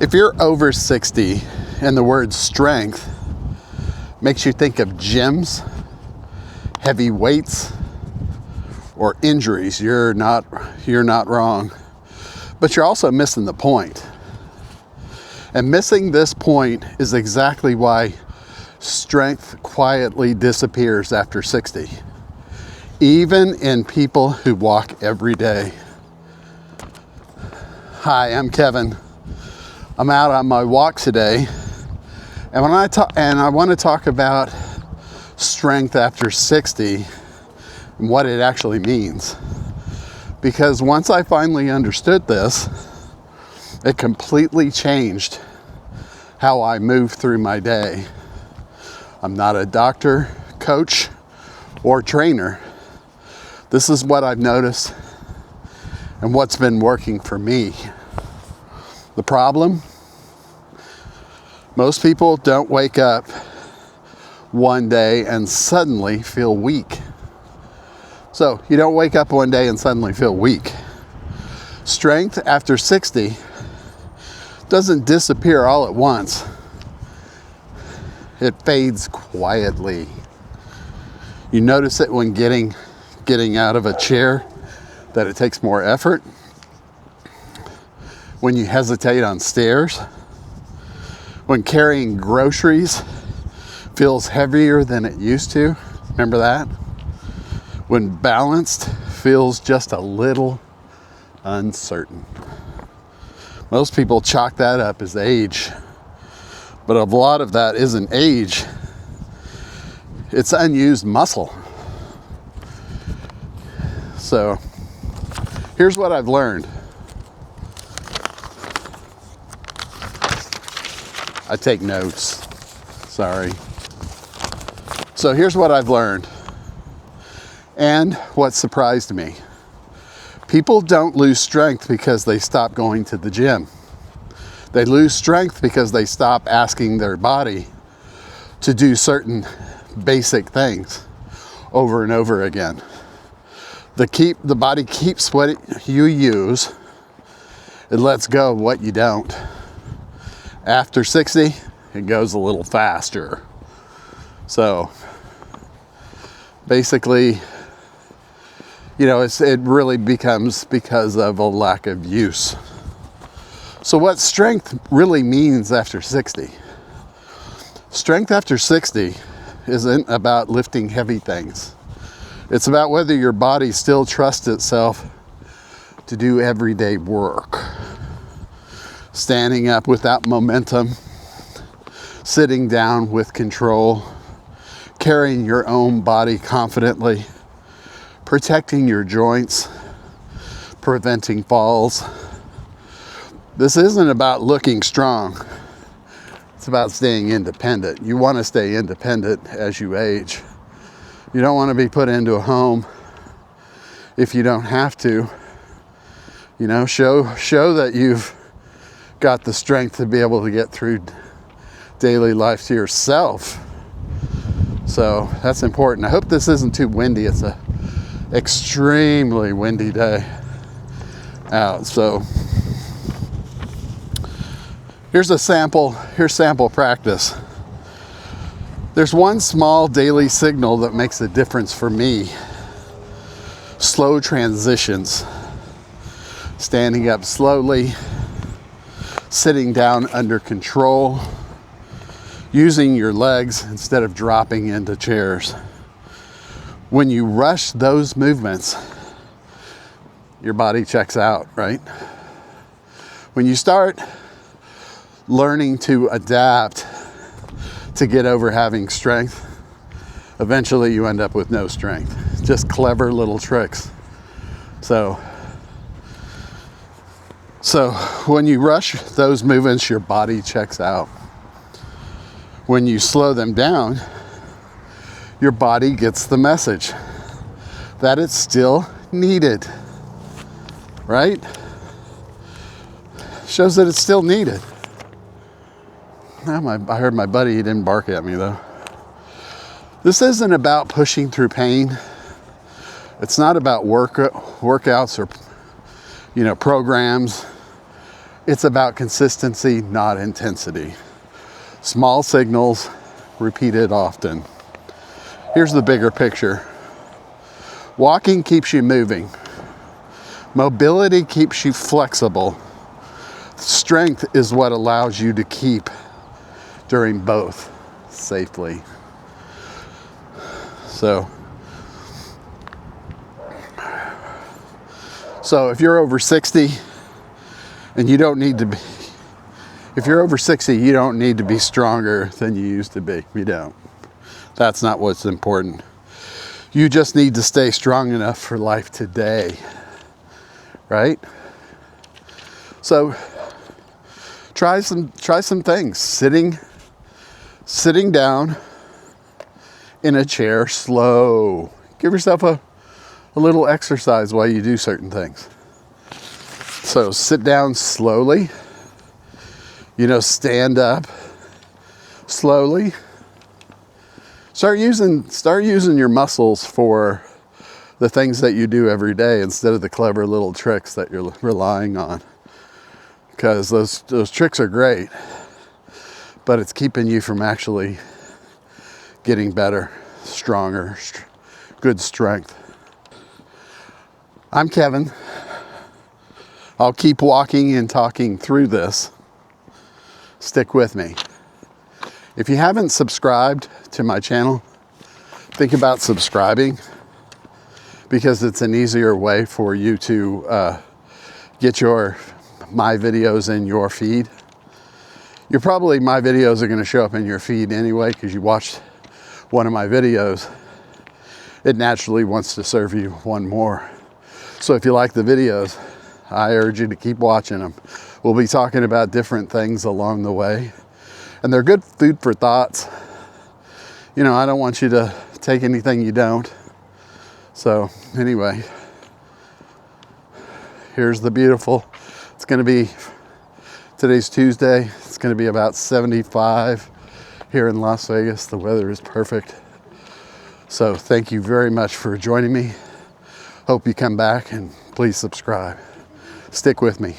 If you're over 60 and the word strength makes you think of gyms, heavy weights, or injuries, you're not wrong. But you're also missing the point. And missing this point is exactly why strength quietly disappears after 60. Even in people who walk every day. Hi, I'm Kevin. I'm out on my walk today, and I want to talk about strength after 60 and what it actually means. Because once I finally understood this, it completely changed how I move through my day. I'm not a doctor, coach, or trainer. This is what I've noticed and what's been working for me. The problem? Most people don't wake up one day and suddenly feel weak. So you don't wake up one day and suddenly feel weak. Strength after 60 doesn't disappear all at once. It fades quietly. You notice it when getting out of a chair, that it takes more effort. When you hesitate on stairs. When carrying groceries feels heavier than it used to. Remember that? When balanced feels just a little uncertain. Most people chalk that up as age. But a lot of that isn't age. It's unused muscle. So, here's what I've learned. I take notes. Sorry. So here's what I've learned. And what surprised me. People don't lose strength because they stop going to the gym. They lose strength because they stop asking their body to do certain basic things over and over again. The body keeps what you use. It lets go of what you don't. After 60, it goes a little faster. So basically, it really becomes because of a lack of use. So what strength really means after 60? Strength after 60 isn't about lifting heavy things. It's about whether your body still trusts itself to do everyday work. Standing up without momentum, sitting down with control, carrying your own body confidently, protecting your joints, preventing falls. This isn't about looking strong. It's about staying independent. You want to stay independent as you age. You don't want to be put into a home if you don't have to. Show that you've got the strength to be able to get through daily life to yourself. So that's important. I hope this isn't too windy. It's a extremely windy day out. So here's sample practice. There's one small daily signal that makes a difference for me. Slow transitions. Standing up slowly, sitting down under control, using your legs instead of dropping into chairs. When you rush those movements, your body checks out, right? When you start learning to adapt to get over having strength, eventually you end up with no strength. Just clever little tricks. So when you rush those movements, your body checks out. When you slow them down, your body gets the message that it's still needed, right? Shows that it's still needed. I heard my buddy, he didn't bark at me though. This isn't about pushing through pain. It's not about workouts or programs. It's about consistency, not intensity. Small signals, repeated often. Here's the bigger picture. Walking keeps you moving. Mobility keeps you flexible. Strength is what allows you to keep during both safely. So if you're over 60 and you don't need to be, if you're over 60, you don't need to be stronger than you used to be. You don't. That's not what's important. You just need to stay strong enough for life today, right? So try some things. Sitting down in a chair, slow. Give yourself a little exercise while you do certain things. So sit down slowly. Stand up slowly. Start using your muscles for the things that you do every day instead of the clever little tricks that you're relying on. Because those tricks are great, but it's keeping you from actually getting better, stronger, good strength. I'm Kevin. I'll keep walking and talking through this. Stick with me. If you haven't subscribed to my channel, think about subscribing, because it's an easier way for you to get my videos in your feed. My videos are going to show up in your feed anyway, because you watched one of my videos. It naturally wants to serve you one more. So if you like the videos, I urge you to keep watching them. We'll be talking about different things along the way, and they're good food for thoughts. I don't want you to take anything you don't. So anyway, here's the beautiful. It's going to be, today's Tuesday. It's going to be about 75 here in Las Vegas. The weather is perfect. So thank you very much for joining me. Hope you come back, and please subscribe. Stick with me.